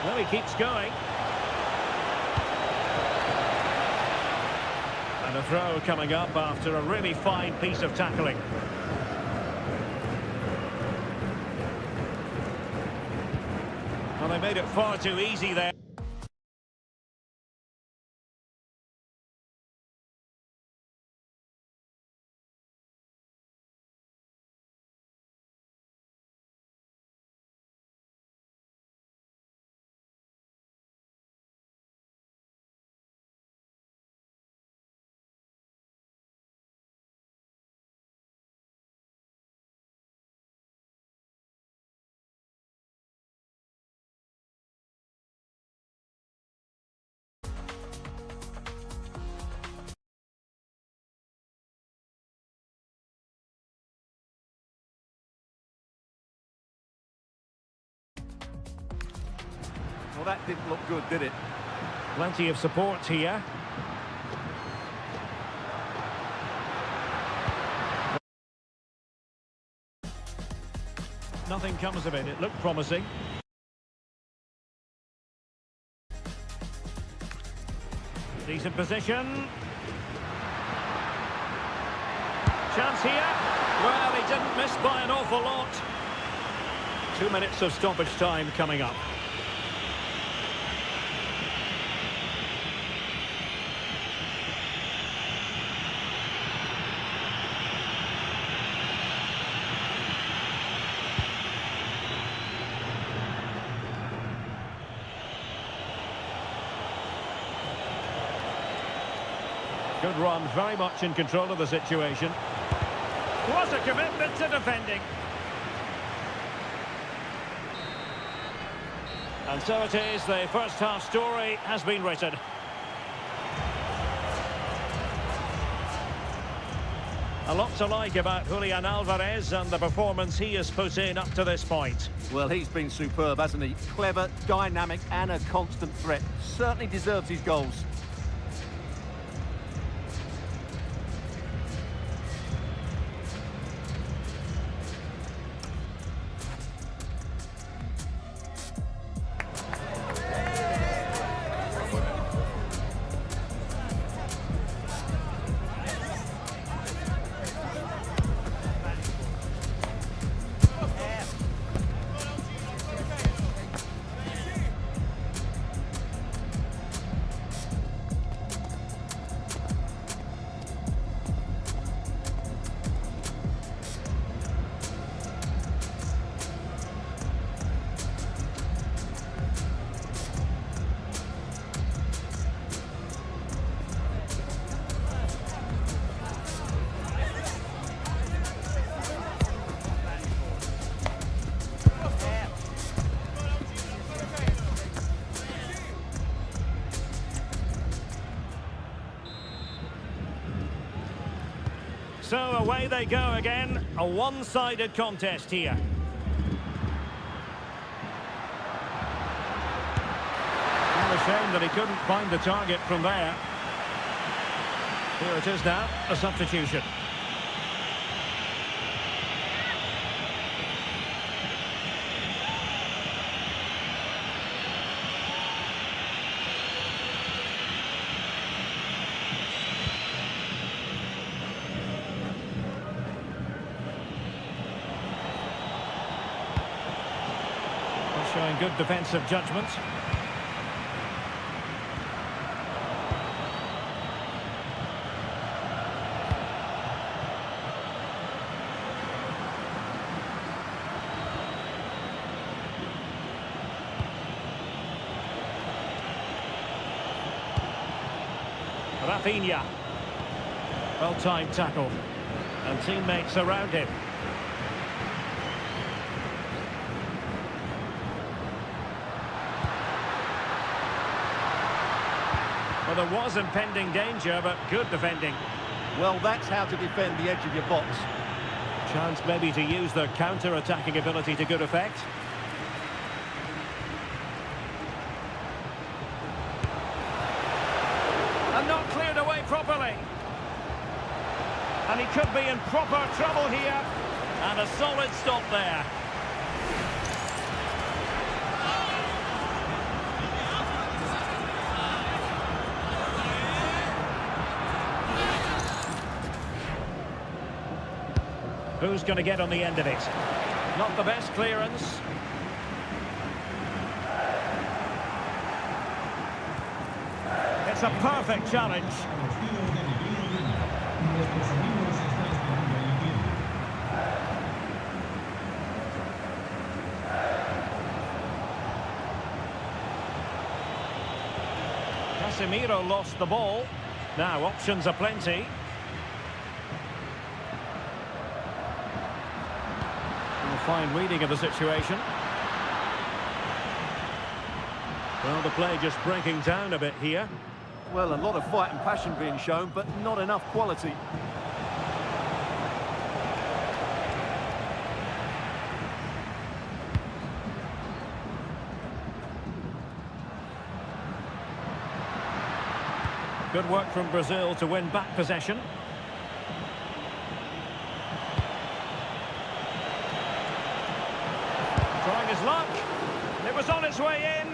Well, he keeps going. And a throw coming up after a really fine piece of tackling. Well, they made it far too easy there. Well, that didn't look good, did it? Plenty of support here. Nothing comes of it. It looked promising. Decent position. Chance here. Well, he didn't miss by an awful lot. 2 minutes of stoppage time coming up. Good run, very much in control of the situation. What a commitment to defending. And so it is, the first half story has been written. A lot to like about Julian Alvarez and the performance he has put in up to this point. Well, he's been superb, hasn't he? Clever, dynamic and a constant threat. Certainly deserves his goals. So away they go again, a one-sided contest here. What a shame that he couldn't find the target from there. Here it is now, a substitution. Showing good defensive judgment. Rafinha. Well-timed tackle. And teammates around him. Well, there was impending danger, but good defending. Well, that's how to defend the edge of your box. Chance maybe to use their counter-attacking ability to good effect. And not cleared away properly. And he could be in proper trouble here. And a solid stop there. Who's going to get on the end of it? Not the best clearance. It's a perfect challenge. Casemiro lost the ball. Now options are plenty. A fine reading of the situation. Well, the play just breaking down a bit here. Well, a lot of fight and passion being shown, but not enough quality. Good work from Brazil to win back possession. Trying his luck. It was on its way in.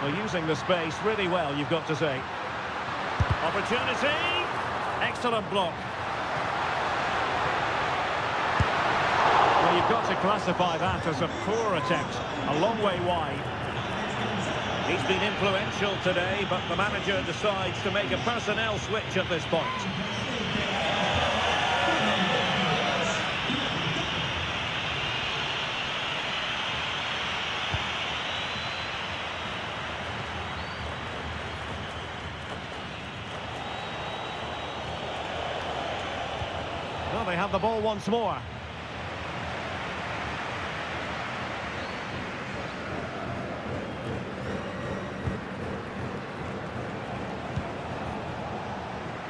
Well, using the space really well, you've got to say. Opportunity. Excellent block. Well, you've got to classify that as a poor attempt. A long way wide. He's been influential today, but the manager decides to make a personnel switch at this point. Well, they have the ball once more.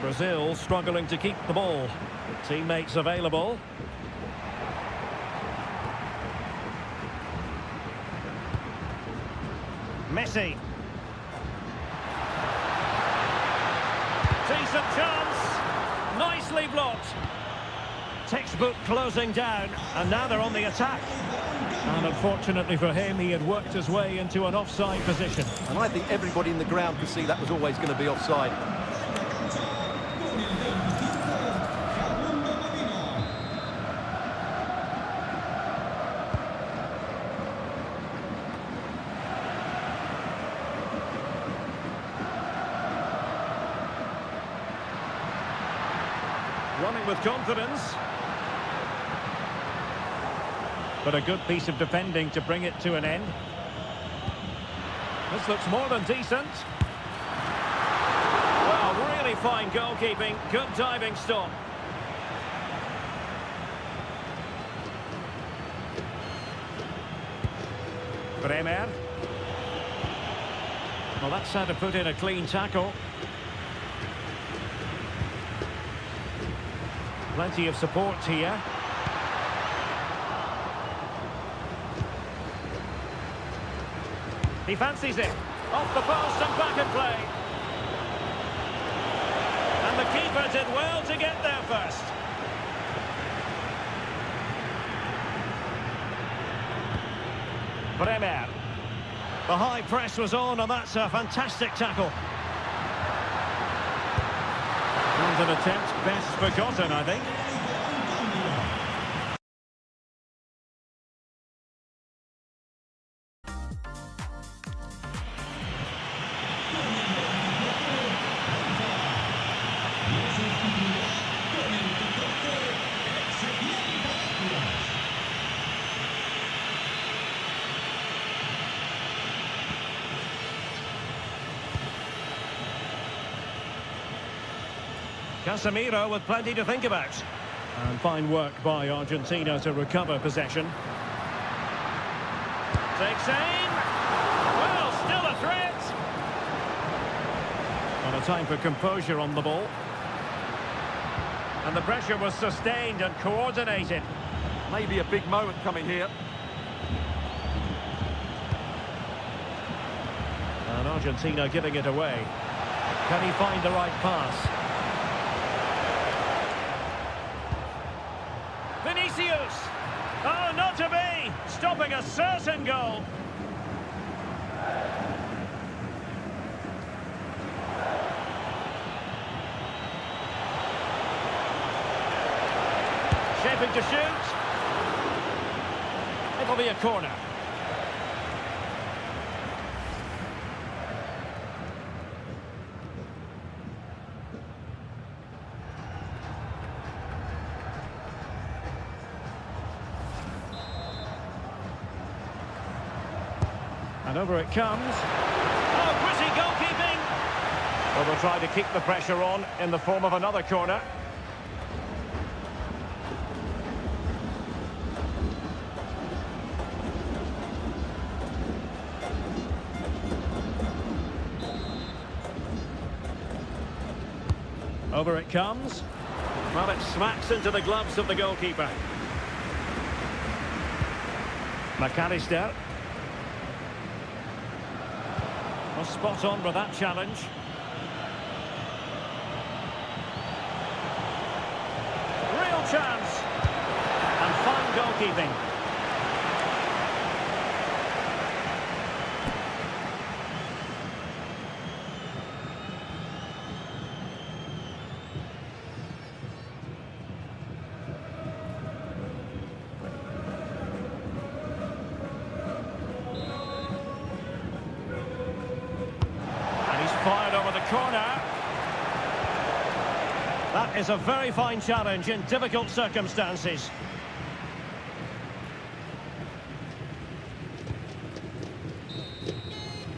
Brazil struggling to keep the ball. Teammates available. Messi. Decent chance. Nicely blocked. Textbook closing down, and now they're on the attack. And unfortunately for him, he had worked his way into an offside position. And I think everybody in the ground could see that was always going to be offside. Running with confidence. But a good piece of defending to bring it to an end. This looks more than decent. Well, really fine goalkeeping. Good diving stop. Bremer. Well, that's how to put in a clean tackle. Plenty of support here. He fancies it. Off the post and back in play. And the keeper did well to get there first. Bremer. The high press was on, and that's a fantastic tackle. And an attempt best forgotten, I think. Casemiro with plenty to think about. And fine work by Argentina to recover possession. Takes aim. Well, still a threat. And a time for composure on the ball. And the pressure was sustained and coordinated. Maybe a big moment coming here. And Argentina giving it away. Can he find the right pass? Vinicius! Oh, not to be! Stopping a certain goal. hoping to shoot. It'll be a corner. And over it comes. Oh, pretty goalkeeping! Well, they'll try to keep the pressure on in the form of another corner. Over it comes. Well, it smacks into the gloves of the goalkeeper. McAllister. Well, spot on with that challenge. Real chance. And fine goalkeeping. Fired over the corner. That is a very fine challenge in difficult circumstances.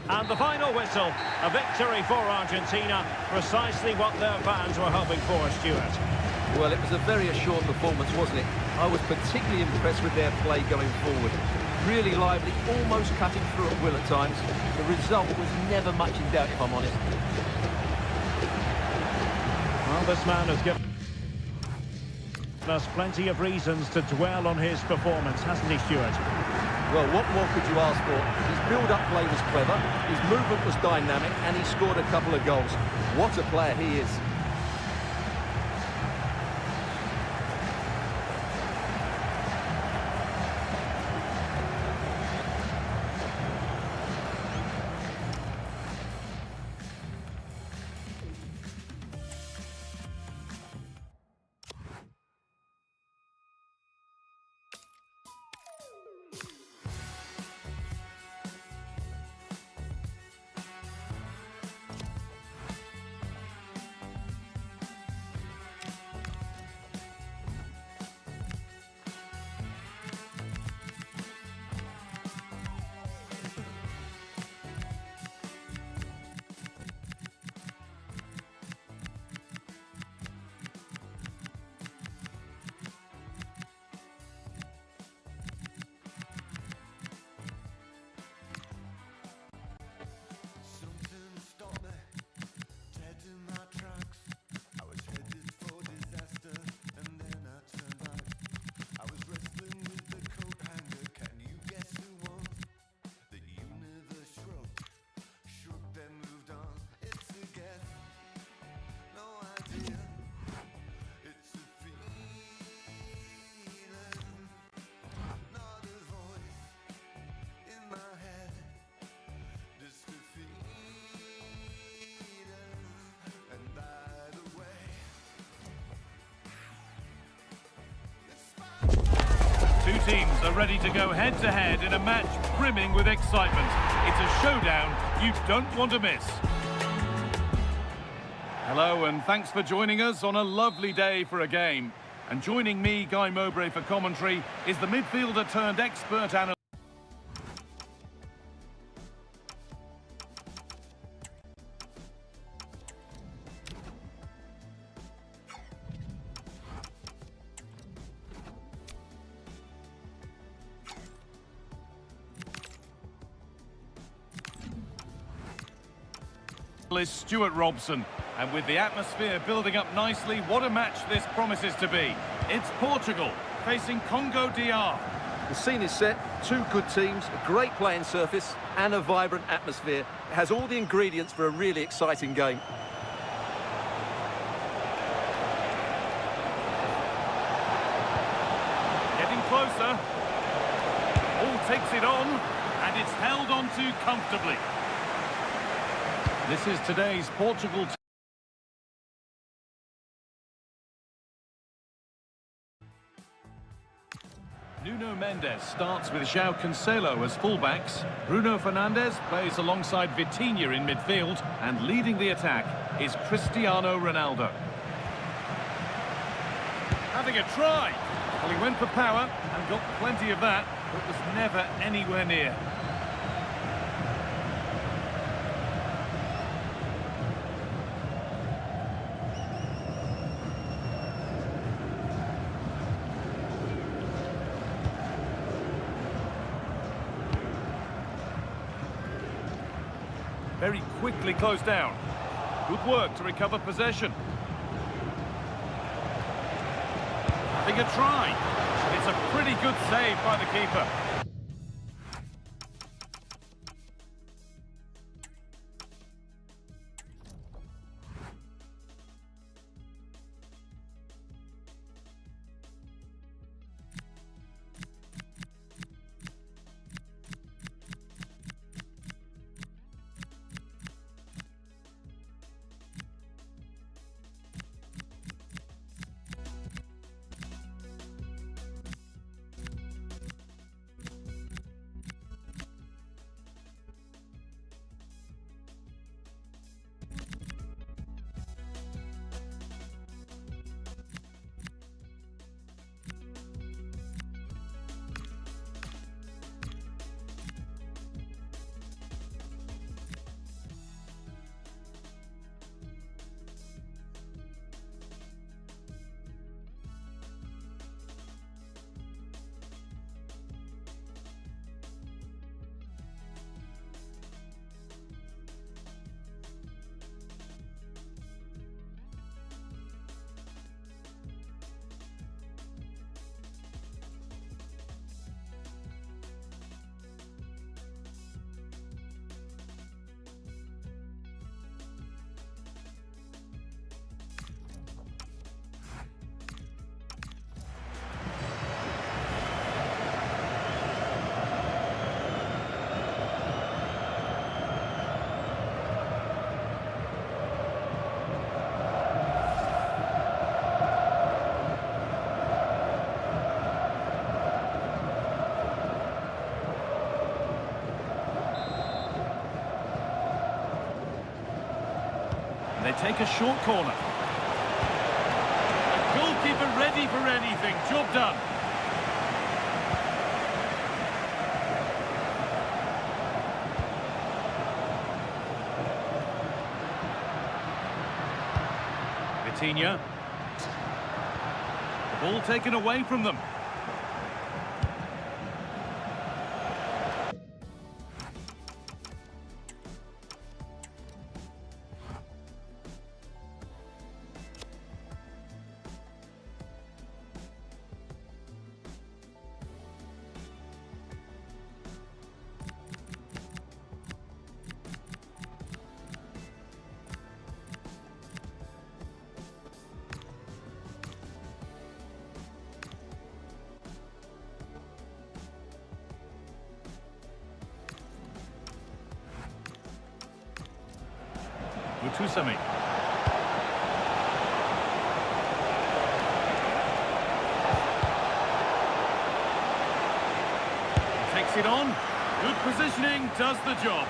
And the final whistle, a victory for Argentina, precisely what their fans were hoping for, Stuart. Well, it was a very assured performance, wasn't it? I was particularly impressed with their play going forward. Really lively, almost cutting through at will at times. The result was never much in doubt, if I'm honest. Well, this man has given us plenty of reasons to dwell on his performance, hasn't he, Stuart? Well, what more could you ask for? His build-up play was clever, his movement was dynamic, and he scored a couple of goals. What a player he is. Two teams are ready to go head-to-head in a match brimming with excitement. It's a showdown you don't want to miss. Hello and thanks for joining us on a lovely day for a game. And joining me, Guy Mowbray, for commentary is the midfielder turned expert analyst. Stuart Robson, and with the atmosphere building up nicely, what a match this promises to be. It's Portugal facing Congo DR. The scene is set, two good teams, a great playing surface and a vibrant atmosphere. It has all the ingredients for a really exciting game. Getting closer. All takes it on, and it's held on to comfortably. This is today's Portugal. Nuno Mendes starts with João Cancelo as fullbacks. Bruno Fernandes plays alongside Vitinha in midfield. And leading the attack is Cristiano Ronaldo. Having a try. Well, he went for power and got plenty of that, but was never anywhere near. Very quickly closed down. Good work to recover possession. Having a try. It's a pretty good save by the keeper. They take a short corner. The goalkeeper ready for anything. Job done. Vitinha. The ball taken away from them. Tusami. Takes it on. Good positioning, does the job.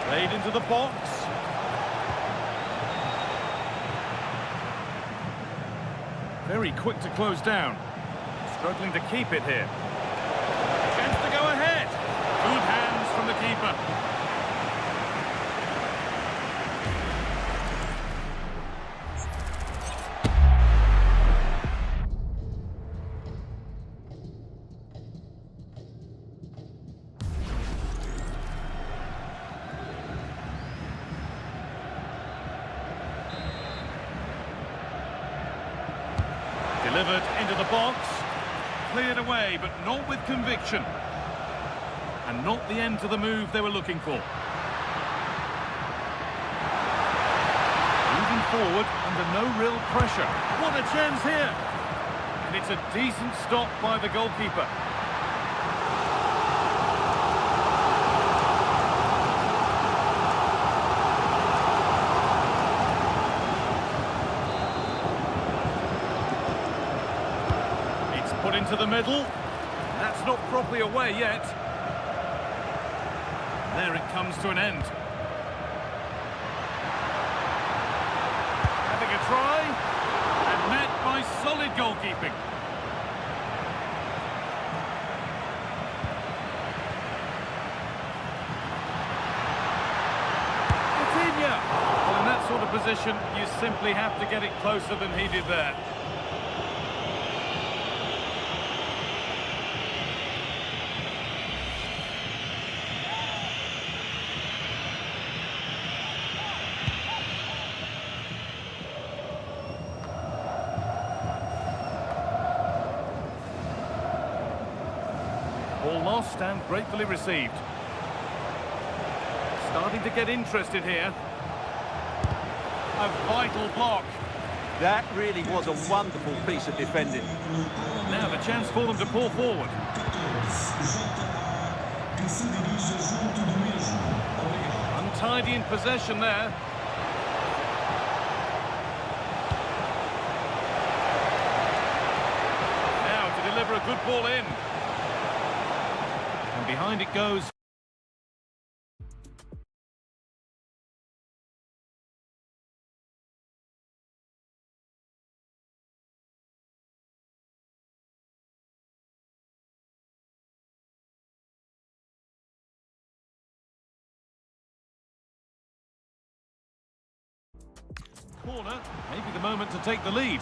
Played into the box. Very quick to close down. Struggling to keep it here. Chance to go ahead. Good hands from the keeper. Delivered into the box, cleared away, but not with conviction. And not the end to the move they were looking for. Moving forward under no real pressure. What a chance here! And it's a decent stop by the goalkeeper. into the middle. That's not properly away yet. There it comes to an end. Having a try, and met by solid goalkeeping. Well, in that sort of position, you simply have to get it closer than he did there. Ball lost and gratefully received. Starting to get interested here. A vital block. That really was a wonderful piece of defending. Now the chance for them to pull forward. Untidy in possession there. Now to deliver a good ball in. And behind it goes. Corner, maybe the moment to take the lead.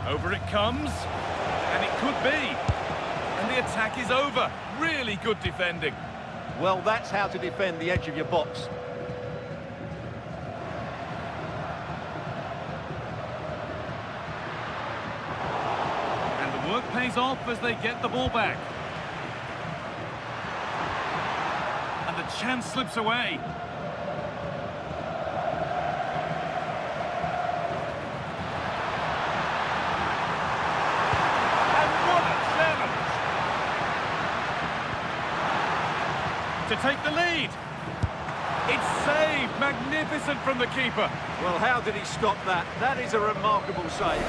Over it comes, and it could be. And the attack is over. Really good defending. Well, that's how to defend the edge of your box. Work pays off as they get the ball back. And the chance slips away. And what a challenge! To take the lead. It's saved. Magnificent from the keeper. Well, how did he stop that? That is a remarkable save.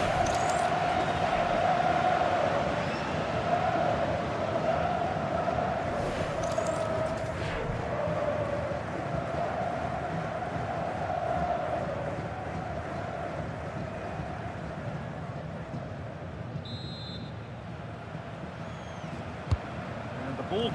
Ball.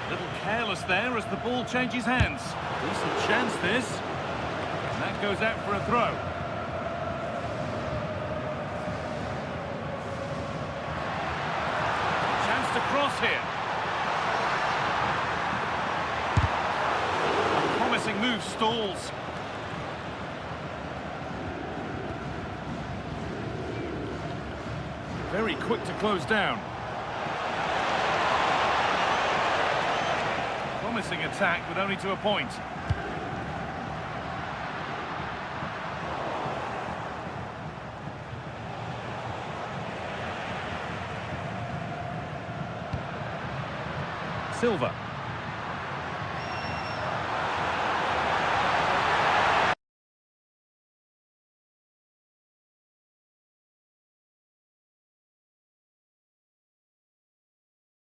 Little careless there as the ball changes hands. Decent chance this. And that goes out for a throw. Chance to cross here. Move stalls. Very quick to close down. Promising attack, but only to a point. Silva.